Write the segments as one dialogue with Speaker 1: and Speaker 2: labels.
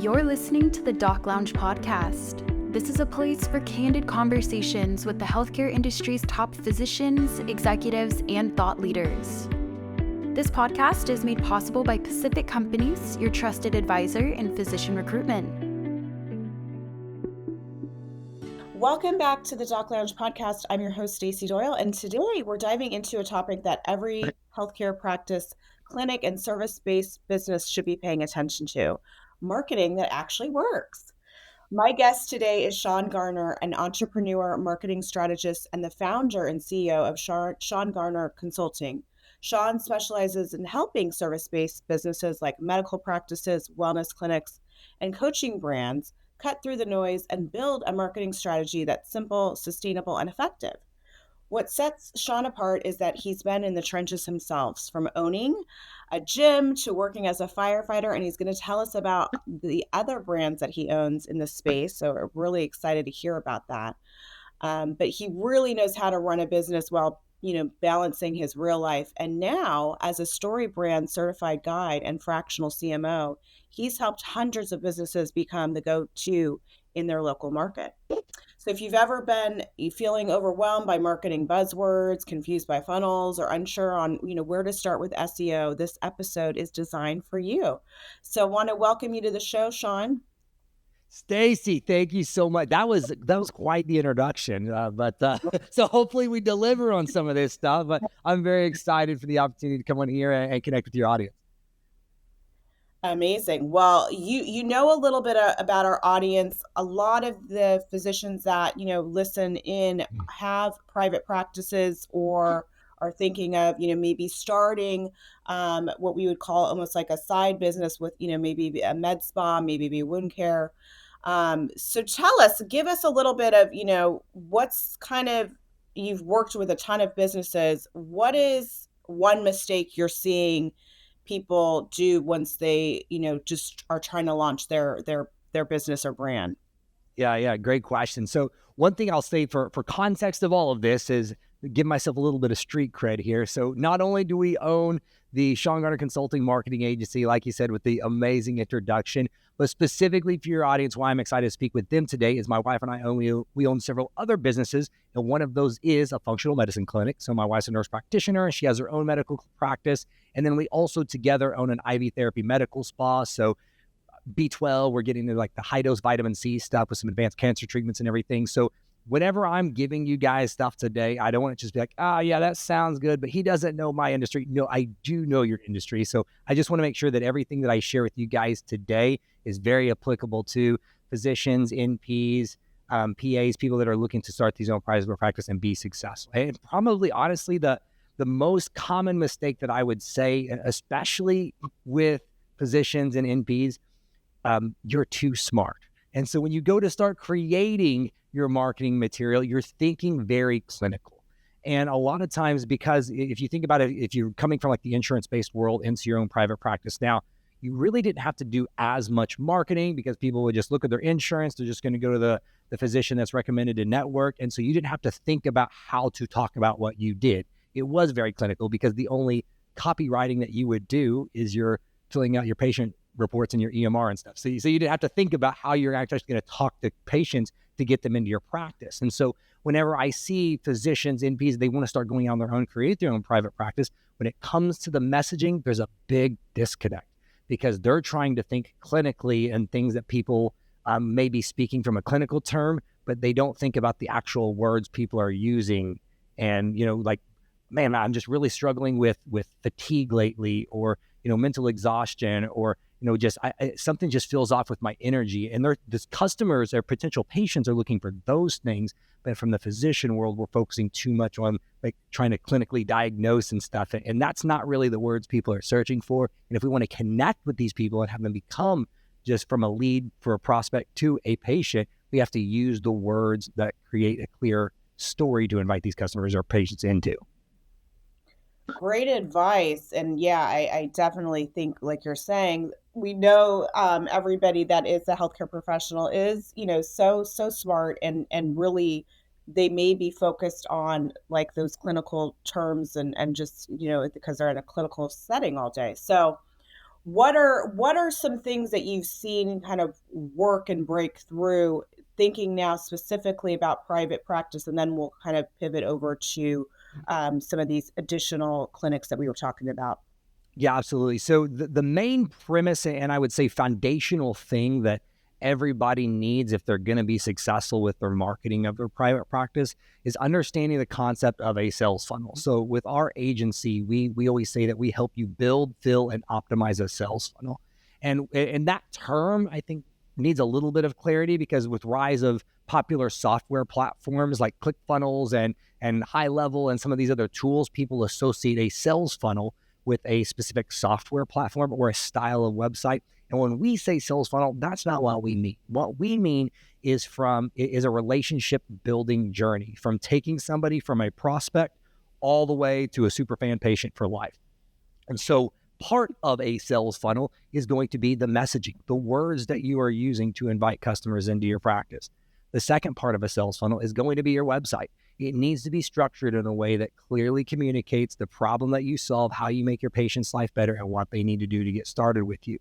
Speaker 1: You're listening to the Doc Lounge podcast. This is a place for candid conversations with the healthcare industry's top physicians, executives, and thought leaders. This podcast is made possible by Pacific Companies, your trusted advisor in physician recruitment.
Speaker 2: Welcome back to the Doc Lounge podcast. I'm your host, Stacey Doyle, and today we're diving into a topic that every healthcare practice, clinic, and service-based business should be paying attention to: marketing that actually works. My guest today is Sean Garner, an entrepreneur, marketing strategist, and the founder and CEO of Sean Garner Consulting. Sean specializes in helping service-based businesses like medical practices, wellness clinics, and coaching brands cut through the noise and build a marketing strategy that's simple, sustainable, and effective. What sets Sean apart is that he's been in the trenches himself, from owning a gym to working as a firefighter, and he's going to tell us about the other brands that he owns in this space. So we're really excited to hear about that. But he really knows how to run a business while balancing his real life. And now, as a story brand certified guide and fractional CMO, he's helped hundreds of businesses become the go-to in their local market. So if you've ever been feeling overwhelmed by marketing buzzwords, confused by funnels, or unsure on where to start with SEO, this episode is designed for you. So I want to welcome you to the show, Sean.
Speaker 3: Stacey, thank you so much. That was quite the introduction. So hopefully we deliver on some of this stuff. But I'm very excited for the opportunity to come on here and connect with your audience.
Speaker 2: Amazing. Well, you know a little bit about our audience. A lot of the physicians that listen in have private practices or are thinking of maybe starting what we would call almost like a side business with maybe a med spa, maybe wound care. So give us a little bit of what's kind of, you've worked with a ton of businesses. What is one mistake you're seeing people do once they just are trying to launch their business or brand?
Speaker 3: Yeah, great question. So one thing I'll say for context of all of this is give myself a little bit of street cred here. So not only do we own the Sean Garner Consulting Marketing Agency, like you said, with the amazing introduction, but specifically for your audience, why I'm excited to speak with them today is my wife and I we own several other businesses, and one of those is a functional medicine clinic. So my wife's a nurse practitioner, and she has her own medical practice. And then we also together own an IV therapy medical spa. So B12, we're getting like the high dose vitamin C stuff with some advanced cancer treatments and everything. So whenever I'm giving you guys stuff today, I don't want to just be like, yeah, that sounds good, but he doesn't know my industry. No, I do know your industry. So I just want to make sure that everything that I share with you guys today is very applicable to physicians, NPs, PAs, people that are looking to start these own private practice and be successful. And probably, honestly, the most common mistake that I would say, especially with physicians and NPs, you're too smart. And so when you go to start creating your marketing material, you're thinking very clinical. And a lot of times, because if you think about it, if you're coming from like the insurance-based world into your own private practice now, you really didn't have to do as much marketing because people would just look at their insurance. They're just going to go to the physician that's recommended in network. And so you didn't have to think about how to talk about what you did. It was very clinical because the only copywriting that you would do is you're filling out your patient reports and your EMR and stuff. So you didn't have to think about how you're actually going to talk to patients to get them into your practice. And so whenever I see physicians, NPs, they want to start going on their own, create their own private practice. When it comes to the messaging, there's a big disconnect because they're trying to think clinically and things that people may be speaking from a clinical term, but they don't think about the actual words people are using. And, like, man, I'm just really struggling with fatigue lately, or, mental exhaustion, or, something just feels off with my energy. And the customers or potential patients are looking for those things. But from the physician world, we're focusing too much on like trying to clinically diagnose and stuff. And that's not really the words people are searching for. And if we want to connect with these people and have them become just from a lead for a prospect to a patient, we have to use the words that create a clear story to invite these customers or patients into.
Speaker 2: Great advice. And yeah, I definitely think, like you're saying, we know everybody that is a healthcare professional is, so smart and really they may be focused on like those clinical terms and just, because they're in a clinical setting all day. So what are some things that you've seen kind of work and break through, thinking now specifically about private practice, and then we'll kind of pivot over to some of these additional clinics that we were talking about.
Speaker 3: Yeah, absolutely. So the main premise, and I would say foundational thing that everybody needs if they're going to be successful with their marketing of their private practice is understanding the concept of a sales funnel. So with our agency, we always say that we help you build, fill, and optimize a sales funnel. And that term, I think, needs a little bit of clarity, because with rise of popular software platforms like ClickFunnels and High Level and some of these other tools, people associate a sales funnel with a specific software platform or a style of website. And when we say sales funnel, that's not what we mean. What we mean is a relationship building journey, from taking somebody from a prospect all the way to a super fan patient for life. And so part of a sales funnel is going to be the messaging, the words that you are using to invite customers into your practice. The second part of a sales funnel is going to be your website. It needs to be structured in a way that clearly communicates the problem that you solve, how you make your patient's life better, and what they need to do to get started with you.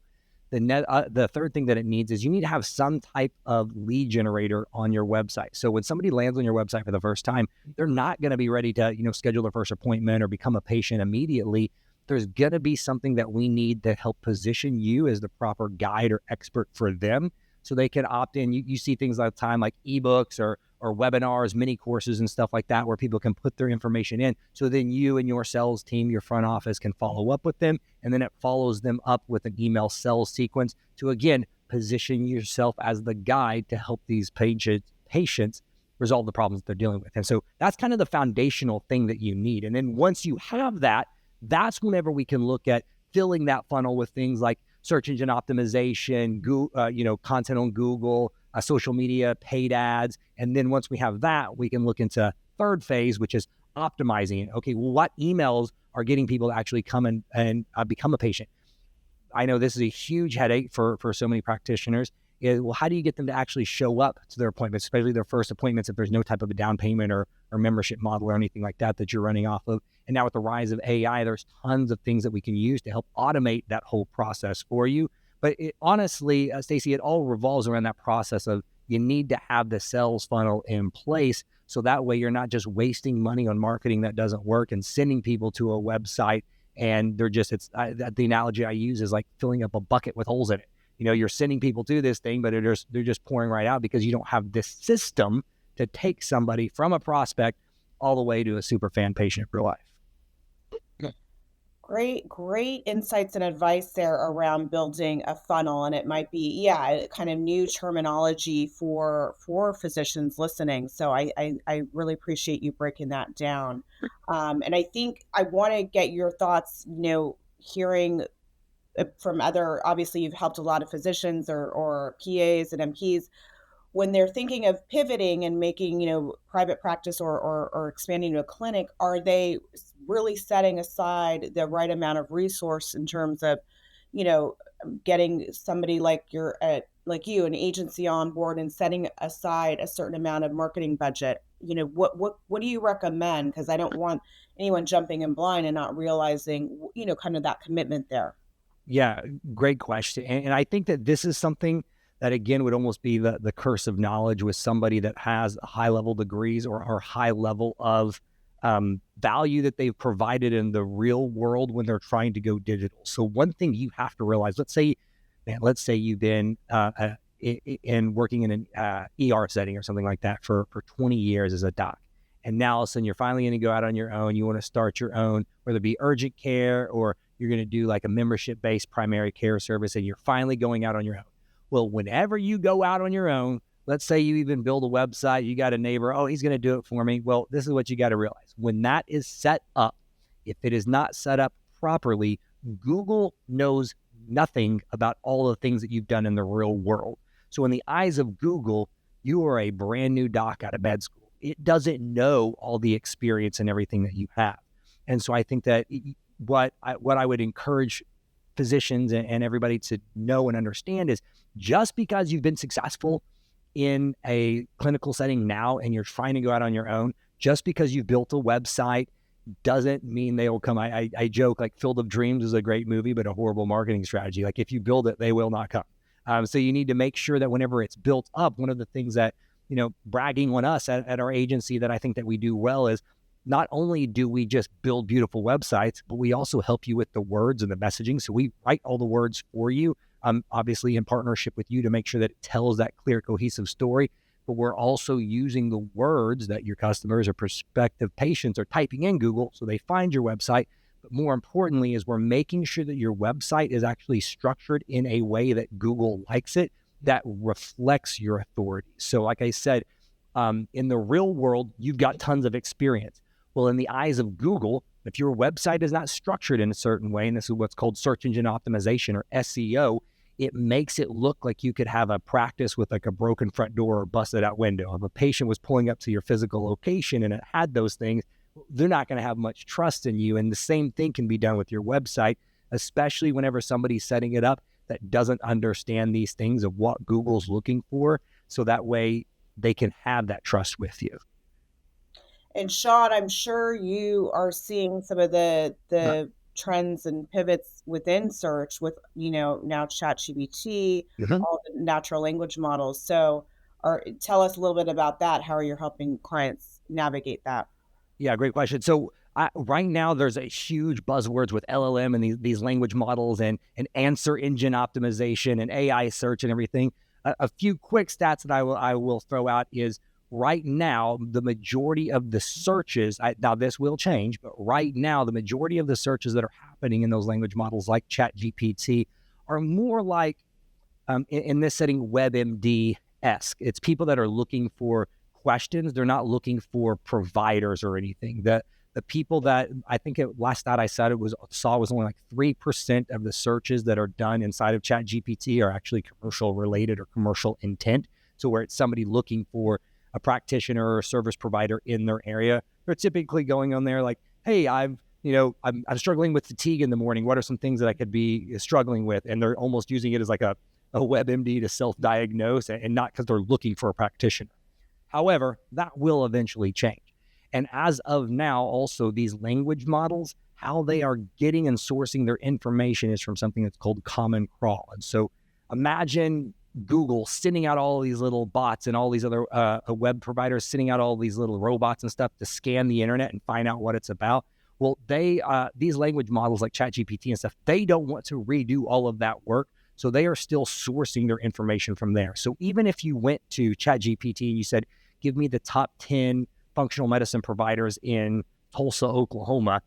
Speaker 3: The third thing that it needs is you need to have some type of lead generator on your website. So when somebody lands on your website for the first time, they're not going to be ready to, schedule their first appointment or become a patient immediately. There's going to be something that we need to help position you as the proper guide or expert for them, so they can opt in. You see things all the time like ebooks or webinars, mini courses and stuff like that, where people can put their information in. So then you and your sales team, your front office, can follow up with them. And then it follows them up with an email sales sequence to, again, position yourself as the guide to help these patients resolve the problems that they're dealing with. And so that's kind of the foundational thing that you need. And then once you have that, that's whenever we can look at filling that funnel with things like search engine optimization, Google, content on Google, social media, paid ads. And then once we have that, we can look into third phase, which is optimizing it. Okay, well, what emails are getting people to actually come and become a patient? I know this is a huge headache for so many practitioners. Is, well, how do you get them to actually show up to their appointments, especially their first appointments, if there's no type of a down payment or membership model or anything like that you're running off of? And now with the rise of AI, there's tons of things that we can use to help automate that whole process for you. But honestly, Stacey, it all revolves around that process of you need to have the sales funnel in place, so that way you're not just wasting money on marketing that doesn't work and sending people to a website and they're just, the analogy I use is like filling up a bucket with holes in it. You're sending people to this thing, but they're just pouring right out because you don't have this system to take somebody from a prospect all the way to a super fan patient for life.
Speaker 2: Great insights and advice there around building a funnel. And it might be, kind of new terminology for physicians listening. So I really appreciate you breaking that down. And I think I want to get your thoughts, hearing from other, obviously you've helped a lot of physicians or PAs and MPs when they're thinking of pivoting and making, private practice or expanding to a clinic. Are they really setting aside the right amount of resource in terms of, getting somebody like you, an agency on board, and setting aside a certain amount of marketing budget? What do you recommend? Because I don't want anyone jumping in blind and not realizing, kind of that commitment there.
Speaker 3: Yeah, great question. And I think that this is something that, again, would almost be the curse of knowledge with somebody that has high level degrees or high level of value that they've provided in the real world when they're trying to go digital. So one thing you have to realize, let's say you've been working in an ER setting or something like that for 20 years as a doc. And now all of a sudden you're finally going to go out on your own. You want to start your own, whether it be urgent care or you're going to do like a membership-based primary care service, and you're finally going out on your own. Well, whenever you go out on your own, let's say you even build a website, you got a neighbor, oh, he's going to do it for me. Well, this is what you got to realize. When that is set up, if it is not set up properly, Google knows nothing about all the things that you've done in the real world. So in the eyes of Google, you are a brand new doc out of med school. It doesn't know all the experience and everything that you have. And so I think that what I would encourage physicians and everybody to know and understand is, just because you've been successful in a clinical setting now and you're trying to go out on your own, just because you've built a website doesn't mean they will come. I joke, like Field of Dreams is a great movie, but a horrible marketing strategy. Like if you build it, they will not come. So you need to make sure that whenever it's built up, one of the things that, bragging on us at our agency that I think that we do well is not only do we just build beautiful websites, but we also help you with the words and the messaging. So we write all the words for you, obviously in partnership with you to make sure that it tells that clear, cohesive story. But we're also using the words that your customers or prospective patients are typing in Google so they find your website. But more importantly is we're making sure that your website is actually structured in a way that Google likes it, that reflects your authority. So like I said, in the real world, you've got tons of experience. Well, in the eyes of Google, if your website is not structured in a certain way, and this is what's called search engine optimization or SEO, it makes it look like you could have a practice with like a broken front door or busted out window. If a patient was pulling up to your physical location and it had those things, they're not going to have much trust in you. And the same thing can be done with your website, especially whenever somebody's setting it up that doesn't understand these things of what Google's looking for. So that way they can have that trust with you.
Speaker 2: And Sean, I'm sure you are seeing some of the trends and pivots within search with, now ChatGPT, all the natural language models. So tell us a little bit about that. How are you helping clients navigate that?
Speaker 3: Yeah, great question. So right now there's a huge buzzwords with LLM and these language models and answer engine optimization and AI search and everything. A few quick stats that I will throw out is right now, the majority of the searches, now this will change, but right now, the majority of the searches that are happening in those language models like ChatGPT are more like, in this setting, WebMD-esque. It's people that are looking for questions. They're not looking for providers or anything. The people that I think last stat I said was only like 3% of the searches that are done inside of ChatGPT are actually commercial related or commercial intent. So where it's somebody looking for a practitioner or a service provider in their area, they're typically going on there like, hey, I'm struggling with fatigue in the morning. What are some things that I could be struggling with? And they're almost using it as like a WebMD to self-diagnose and not because they're looking for a practitioner. However, that will eventually change. And as of now, also these language models, how they are getting and sourcing their information is from something that's called Common Crawl. And so imagine Google sending out all these little bots and all these other web providers sending out all these little robots and stuff to scan the internet and find out what it's about. Well, these language models like ChatGPT and stuff, they don't want to redo all of that work. So they are still sourcing their information from there. So even if you went to ChatGPT and you said, give me the top 10 functional medicine providers in Tulsa, Oklahoma,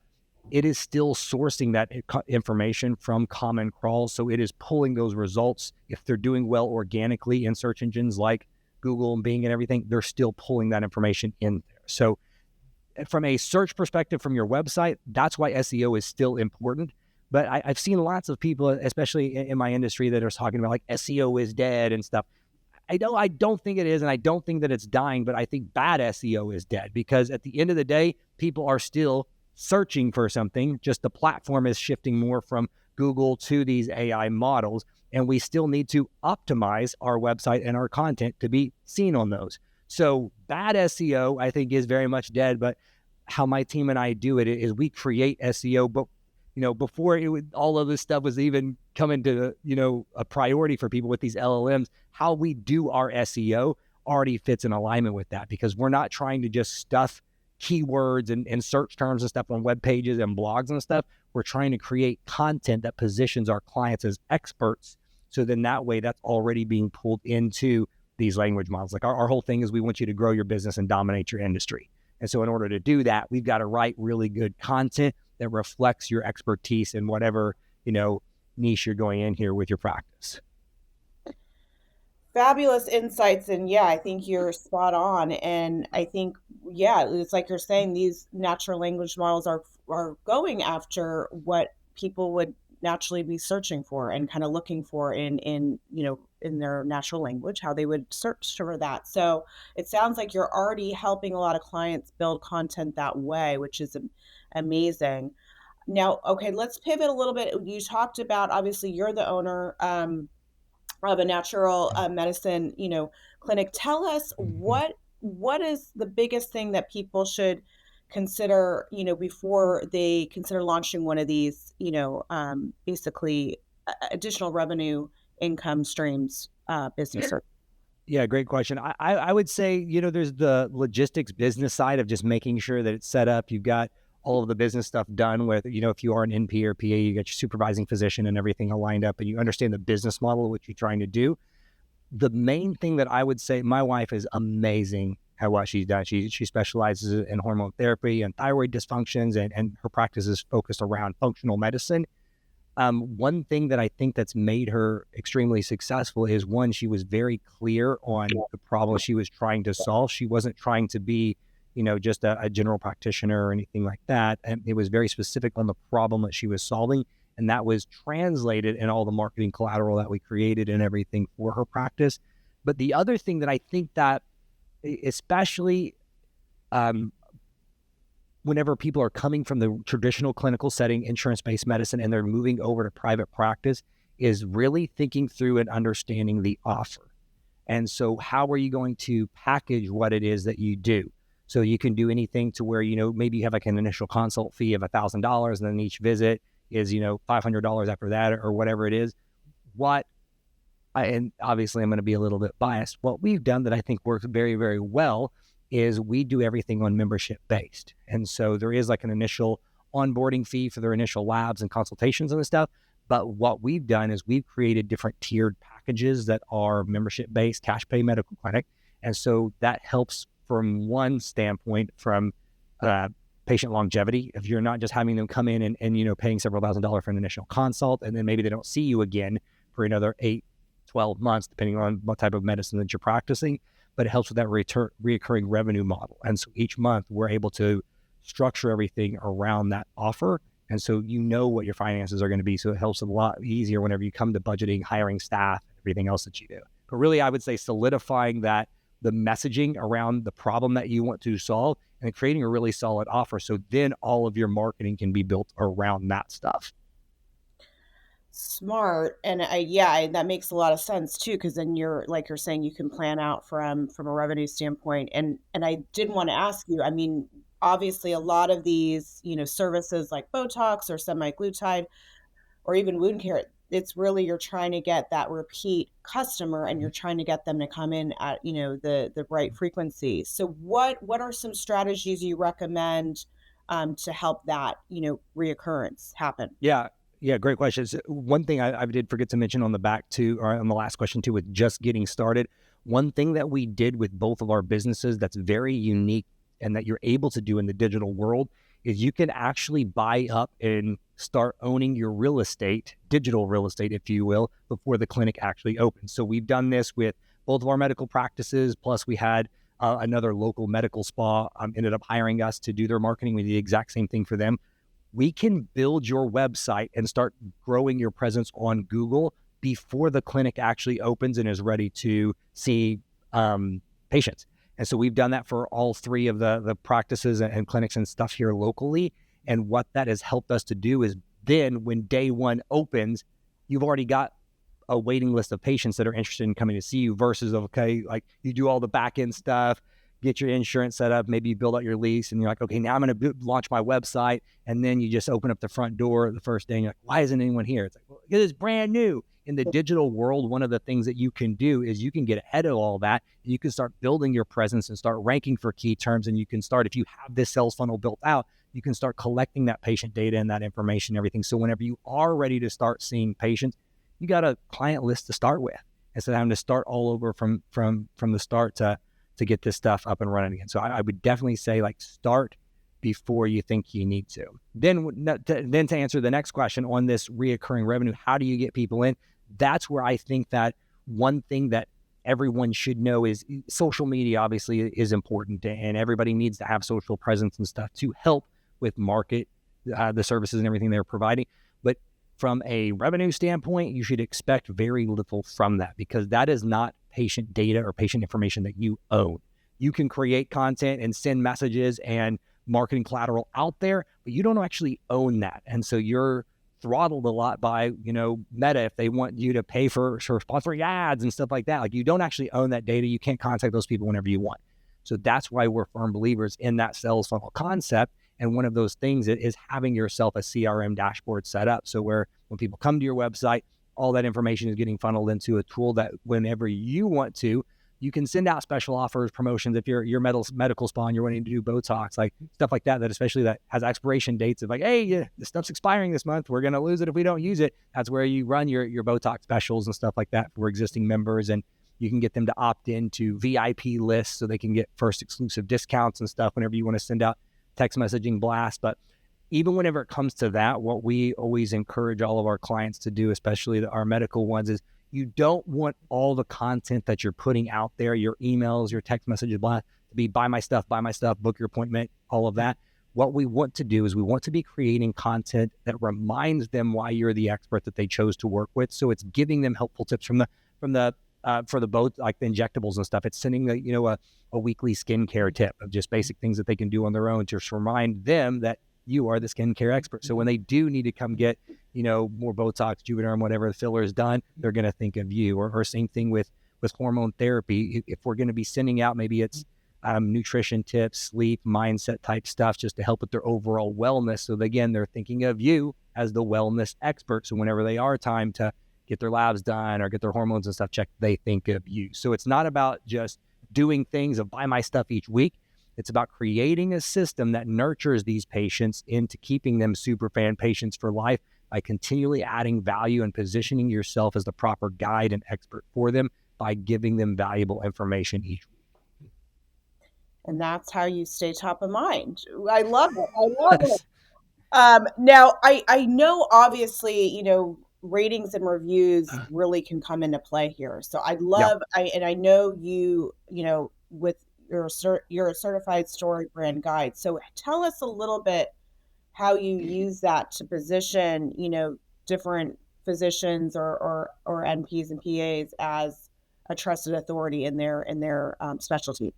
Speaker 3: it is still sourcing that information from Common Crawl. So it is pulling those results. If they're doing well organically in search engines like Google and Bing and everything, they're still pulling that information in there. So from a search perspective from your website, that's why SEO is still important. But I've seen lots of people, especially in my industry, that are talking about like SEO is dead and stuff. I don't think it is, and I don't think that it's dying, but I think bad SEO is dead because at the end of the day, people are still searching for something, just the platform is shifting more from Google to these AI models, and we still need to optimize our website and our content to be seen on those. So bad SEO, I think, is very much dead, but how my team and I do it is we create SEO, but before all of this stuff was even coming to, a priority for people with these LLMs, how we do our SEO already fits in alignment with that because we're not trying to just stuff keywords and search terms and stuff on web pages and blogs and stuff. We're trying to create content that positions our clients as experts. So then that way that's already being pulled into these language models. Like our whole thing is we want you to grow your business and dominate your industry. And so in order to do that, we've got to write really good content that reflects your expertise in whatever, niche you're going in here with your practice.
Speaker 2: Fabulous insights. And yeah, I think you're spot on. And I think, yeah, it's like you're saying, these natural language models are going after what people would naturally be searching for and kind of looking for in their natural language, how they would search for that. So it sounds like you're already helping a lot of clients build content that way, which is amazing. Now, okay, let's pivot a little bit. You talked about, obviously, you're the owner of a natural medicine, clinic. Tell us what is the biggest thing that people should consider, before they consider launching one of these, basically additional revenue income streams businesses?
Speaker 3: Yeah, great question. I would say, there's the logistics business side of just making sure that it's set up. You've got all of the business stuff done with, if you are an NP or PA, you got your supervising physician and everything aligned up and you understand the business model of what you're trying to do. The main thing that I would say, my wife is amazing at what she's done. She specializes in hormone therapy and thyroid dysfunctions, and her practice is focused around functional medicine. One thing that I think that's made her extremely successful is, one, she was very clear on the problem she was trying to solve. She wasn't trying to be, just a general practitioner or anything like that. And it was very specific on the problem that she was solving. And that was translated in all the marketing collateral that we created and everything for her practice. But the other thing that I think that, especially whenever people are coming from the traditional clinical setting, insurance-based medicine, and they're moving over to private practice, is really thinking through and understanding the offer. And so how are you going to package what it is that you do? So you can do anything to where, maybe you have like an initial consult fee of $1,000, and then each visit is, $500 after that, or whatever it is. And obviously I'm going to be a little bit biased. What we've done that I think works very, very well is we do everything on membership based. And so there is like an initial onboarding fee for their initial labs and consultations and stuff. But what we've done is we've created different tiered packages that are membership based, cash pay medical clinic. And so that helps from one standpoint from patient longevity. If you're not just having them come in and paying several $1,000s for an initial consult, and then maybe they don't see you again for another 8, 12 months, depending on what type of medicine that you're practicing. But it helps with that reoccurring revenue model. And so each month we're able to structure everything around that offer. And so what your finances are going to be. So it helps a lot easier whenever you come to budgeting, hiring staff, everything else that you do. But really, I would say solidifying the messaging around the problem that you want to solve and creating a really solid offer. So then all of your marketing can be built around that stuff.
Speaker 2: Smart. And that makes a lot of sense too, because then you're saying, you can plan out from a revenue standpoint. And I did want to ask you, I mean, obviously a lot of these, services like Botox or semaglutide or even wound care, it's really, you're trying to get that repeat customer and you're trying to get them to come in at, the right frequency. So what are some strategies you recommend to help that, reoccurrence happen?
Speaker 3: Yeah, great question. So one thing I did forget to mention on the back too, or on the last question too, with just getting started. One thing that we did with both of our businesses that's very unique and that you're able to do in the digital world is you can actually buy up and start owning your real estate, digital real estate, if you will, before the clinic actually opens. So we've done this with both of our medical practices. Plus we had another local medical spa ended up hiring us to do their marketing. We did the exact same thing for them. We can build your website and start growing your presence on Google before the clinic actually opens and is ready to see patients. And so we've done that for all three of the practices and clinics and stuff here locally. And what that has helped us to do is then when day one opens, you've already got a waiting list of patients that are interested in coming to see you versus, okay, like you do all the back end stuff, get your insurance set up, maybe you build out your lease and you're like, okay, now I'm going to launch my website. And then you just open up the front door the first day and you're like, why isn't anyone here? It's like, well, it is brand new. In the digital world, one of the things that you can do is you can get ahead of all that. And you can start building your presence and start ranking for key terms. And you can start, if you have this sales funnel built out, you can start collecting that patient data and that information and everything. So whenever you are ready to start seeing patients, you got a client list to start with instead of having to start all over from the start to get this stuff up and running again. So I would definitely say start before you think you need to. Then to answer the next question on this reoccurring revenue, how do you get people in? That's where I think that one thing that everyone should know is social media obviously is important, and everybody needs to have social presence and stuff to help with market the services and everything they're providing. But from a revenue standpoint, you should expect very little from that because that is not patient data or patient information that you own. You can create content and send messages and marketing collateral out there, but you don't actually own that. And so you're throttled a lot by, Meta if they want you to pay for sponsoring ads and stuff like that. Like you don't actually own that data. You can't contact those people whenever you want. So that's why we're firm believers in that sales funnel concept. And one of those things is having yourself a CRM dashboard set up. So where when people come to your website, all that information is getting funneled into a tool that whenever you want to, you can send out special offers, promotions. If you're medical spa and you're wanting to do Botox, like stuff like that, especially that has expiration dates of like, hey, yeah, this stuff's expiring this month. We're going to lose it if we don't use it. That's where you run your Botox specials and stuff like that for existing members. And you can get them to opt into VIP lists so they can get first exclusive discounts and stuff whenever you want to send out text messaging blast. But even whenever it comes to that, what we always encourage all of our clients to do, especially our medical ones, is you don't want all the content that you're putting out there, your emails, your text messages, blast, to be buy my stuff, book your appointment, all of that. What we want to do is we want to be creating content that reminds them why you're the expert that they chose to work with. So it's giving them helpful tips for the both, like the injectables and stuff. It's sending a weekly skincare tip of just basic things that they can do on their own to just remind them that you are the skincare expert. So when they do need to come get, more Botox, Juvederm, whatever the filler is done, they're going to think of you. Or same thing with hormone therapy. If we're going to be sending out, maybe it's nutrition tips, sleep, mindset type stuff, just to help with their overall wellness. So again, they're thinking of you as the wellness expert. So whenever they are time to get their labs done or get their hormones and stuff checked, they think of you. So it's not about just doing things of buy my stuff each week. It's about creating a system that nurtures these patients into keeping them super fan patients for life by continually adding value and positioning yourself as the proper guide and expert for them by giving them valuable information each week.
Speaker 2: And that's how you stay top of mind. I love it. Now, I know, obviously, ratings and reviews really can come into play here. So I know you, with you're a certified story brand guide. So tell us a little bit how you use that to position, different physicians or NPs and PAs as a trusted authority in their specialty.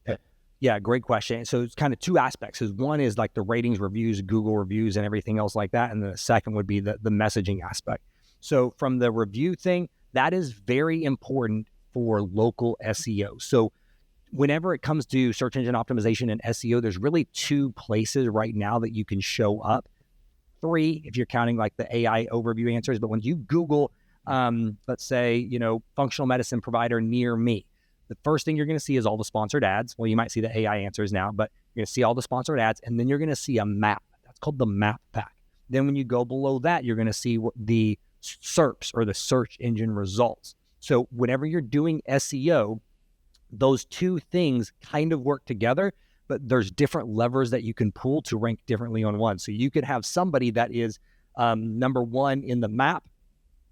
Speaker 3: Yeah, great question. So it's kind of two aspects. One is like the ratings, reviews, Google reviews, and everything else like that. And the second would be the messaging aspect. So from the review thing, that is very important for local SEO. So whenever it comes to search engine optimization and SEO, there's really two places right now that you can show up. Three, if you're counting like the AI overview answers. But when you Google, let's say, functional medicine provider near me, the first thing you're going to see is all the sponsored ads. Well, you might see the AI answers now, but you're going to see all the sponsored ads, and then you're going to see a map. That's called the map pack. Then when you go below that, you're going to see what the SERPs, or the search engine results. So whenever you're doing SEO, those two things kind of work together, but there's different levers that you can pull to rank differently on one. So you could have somebody that is number one in the map,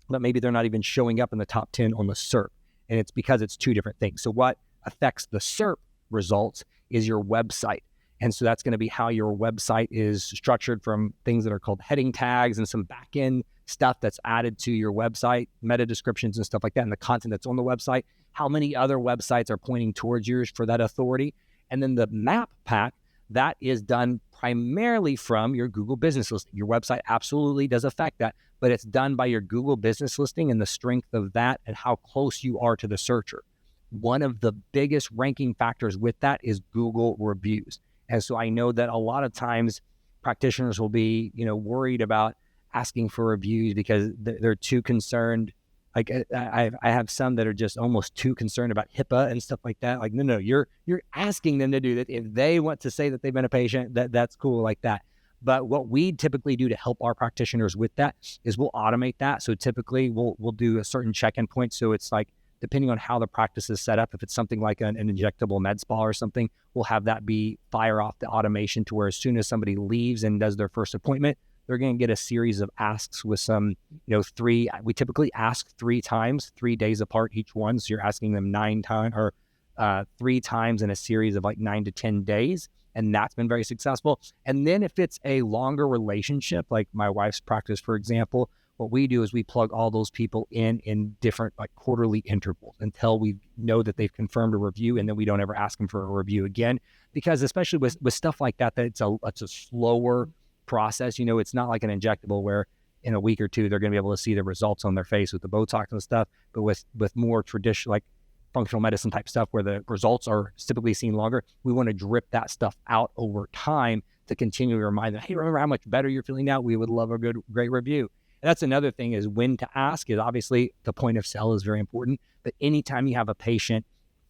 Speaker 3: but maybe they're not even showing up in the top 10 on the SERP. And it's because it's two different things. So what affects the SERP results is your website. And so that's going to be how your website is structured, from things that are called heading tags and some back-end stuff that's added to your website, meta descriptions and stuff like that, and the content that's on the website, how many other websites are pointing towards yours for that authority. And then the map pack, that is done primarily from your Google business listing. Your website absolutely does affect that, but it's done by your Google business listing and the strength of that and how close you are to the searcher. One of the biggest ranking factors with that is Google reviews. And so I know that a lot of times practitioners will be, worried about asking for reviews because they're too concerned. Like I have some that are just almost too concerned about HIPAA and stuff like that. Like, no, you're asking them to do that. If they want to say that they've been a patient, that's cool like that. But what we typically do to help our practitioners with that is we'll automate that. So typically we'll do a certain check-in point. So it's like, depending on how the practice is set up, if it's something like an injectable med spa or something, we'll have that be fire off the automation to where as soon as somebody leaves and does their first appointment, they're going to get a series of asks with some, we typically ask 3 times, 3 days apart each one. So you're asking them 9 times or 3 times in a series of like 9 to 10 days. And that's been very successful. And then if it's a longer relationship, like my wife's practice, for example, what we do is we plug all those people in different like quarterly intervals until we know that they've confirmed a review, and then we don't ever ask them for a review again. Because especially with stuff like that it's a slower process. It's not like an injectable where in a week or two they're going to be able to see the results on their face with the Botox and stuff. But with more traditional, like functional medicine type stuff where the results are typically seen longer. We want to drip that stuff out over time to continually remind them, hey, remember how much better you're feeling now? We would love a great review. And that's another thing, is when to ask. Is obviously the point of sale is very important, but anytime you have a patient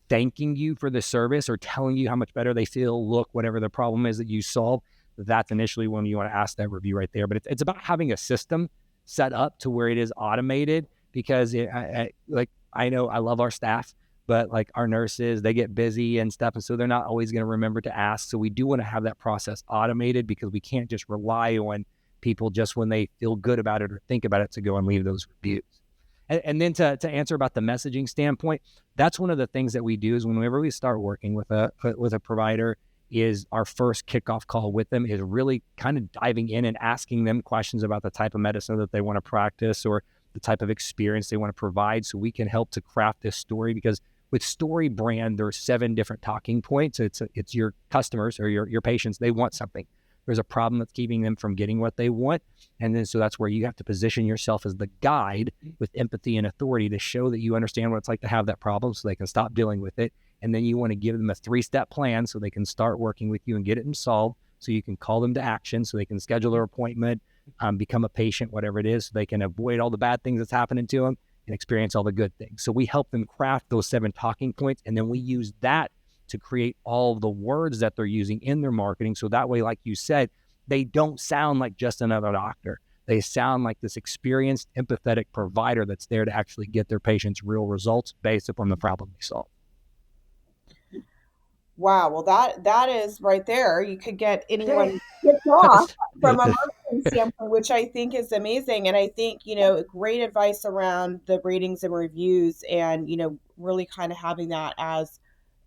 Speaker 3: thanking you for the service or telling you how much better they feel, look, whatever the problem is that you solve, that's initially when you want to ask that review right there. But it's about having a system set up to where it is automated, because I know I love our staff, but like our nurses, they get busy and stuff. And so they're not always going to remember to ask. So we do want to have that process automated, because we can't just rely on people just when they feel good about it or think about it to go and leave those reviews. And then to answer about the messaging standpoint, that's one of the things that we do is whenever we start working with a provider, is our first kickoff call with them is really kind of diving in and asking them questions about the type of medicine that they want to practice or the type of experience they want to provide, so we can help to craft this story. Because with Story Brand, there are 7 different talking points. It's your customers or your patients. They want something. There's a problem that's keeping them from getting what they want. And then so that's where you have to position yourself as the guide with empathy and authority to show that you understand what it's like to have that problem so they can stop dealing with it. And then you want to give them a 3-step plan so they can start working with you and get it solved, so you can call them to action, so they can schedule their appointment, become a patient, whatever it is, so they can avoid all the bad things that's happening to them and experience all the good things. So we help them craft those 7 talking points, and then we use that to create all of the words that they're using in their marketing. So that way, like you said, they don't sound like just another doctor. They sound like this experienced, empathetic provider that's there to actually get their patients real results based upon the problem they solve.
Speaker 2: Wow. Well, that is right there. You could get anyone kicked off from a marketing standpoint, which I think is amazing. And I think, great advice around the ratings and reviews, and, really kind of having that as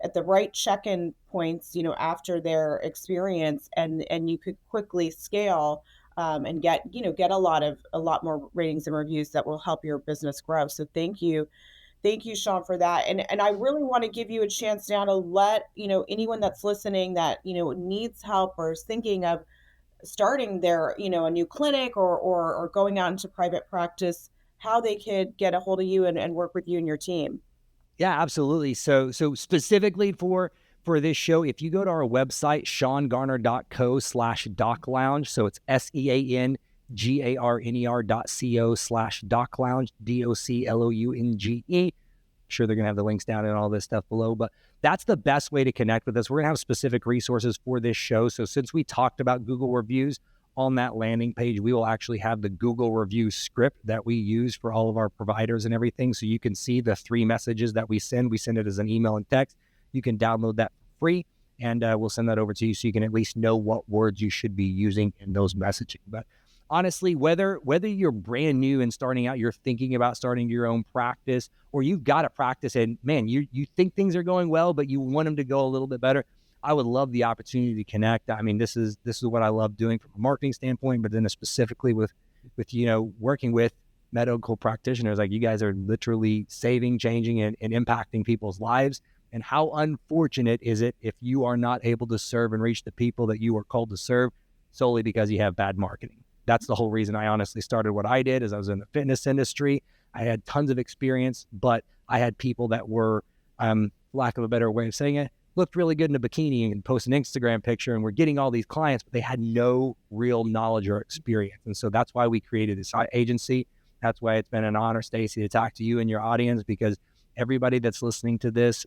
Speaker 2: at the right check-in points, after their experience, and you could quickly scale and get a lot more ratings and reviews that will help your business grow. So thank you, Sean, for that. And I really want to give you a chance now to let, anyone that's listening that, needs help or is thinking of starting their, a new clinic or going out into private practice, how they could get a hold of you and work with you and your team.
Speaker 3: Yeah, absolutely. So specifically for this show, if you go to our website, seangarner.co/doclounge, so it's SEANGARNER.co/doclounge, DOCLOUNGE. Sure, they're going to have the links down and all this stuff below, but that's the best way to connect with us. We're going to have specific resources for this show. So since we talked about Google reviews, on that landing page, we will actually have the Google review script that we use for all of our providers and everything. So you can see the 3 messages that we send. We send it as an email and text. You can download that for free, and we'll send that over to you so you can at least know what words you should be using in those messaging. But honestly, whether you're brand new and starting out, you're thinking about starting your own practice, or you've got a practice and man, you think things are going well, but you want them to go a little bit better, I would love the opportunity to connect. I mean, this is what I love doing from a marketing standpoint, but then specifically with working with medical practitioners. Like, you guys are literally saving, changing, and impacting people's lives. And how unfortunate is it if you are not able to serve and reach the people that you are called to serve solely because you have bad marketing? That's the whole reason I honestly started what I did. Is I was in the fitness industry. I had tons of experience, but I had people that were, lack of a better way of saying it, looked really good in a bikini and post an Instagram picture, and we're getting all these clients, but they had no real knowledge or experience. And so that's why we created this agency. That's why it's been an honor, Stacey, to talk to you and your audience, because everybody that's listening to this,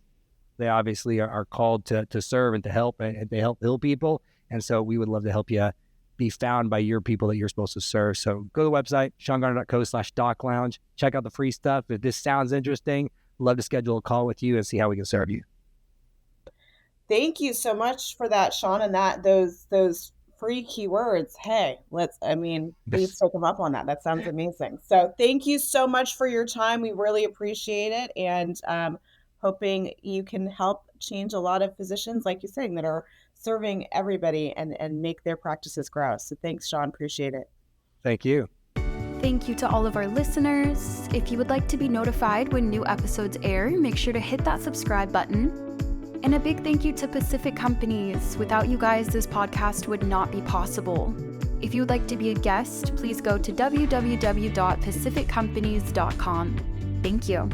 Speaker 3: they obviously are called to serve and to help, and they help heal people. And so we would love to help you be found by your people that you're supposed to serve. So go to the website, seangarner.co/doclounge. Check out the free stuff. If this sounds interesting, love to schedule a call with you and see how we can serve you.
Speaker 2: Thank you so much for that, Sean, and those free keywords. Hey, please take them up on that. That sounds amazing. So thank you so much for your time. We really appreciate it, and hoping you can help change a lot of physicians, like you're saying, that are serving everybody and make their practices grow. So thanks, Sean. Appreciate it.
Speaker 3: Thank you.
Speaker 1: Thank you to all of our listeners. If you would like to be notified when new episodes air, make sure to hit that subscribe button. And a big thank you to Pacific Companies. Without you guys, this podcast would not be possible. If you would like to be a guest, please go to www.pacificcompanies.com. Thank you.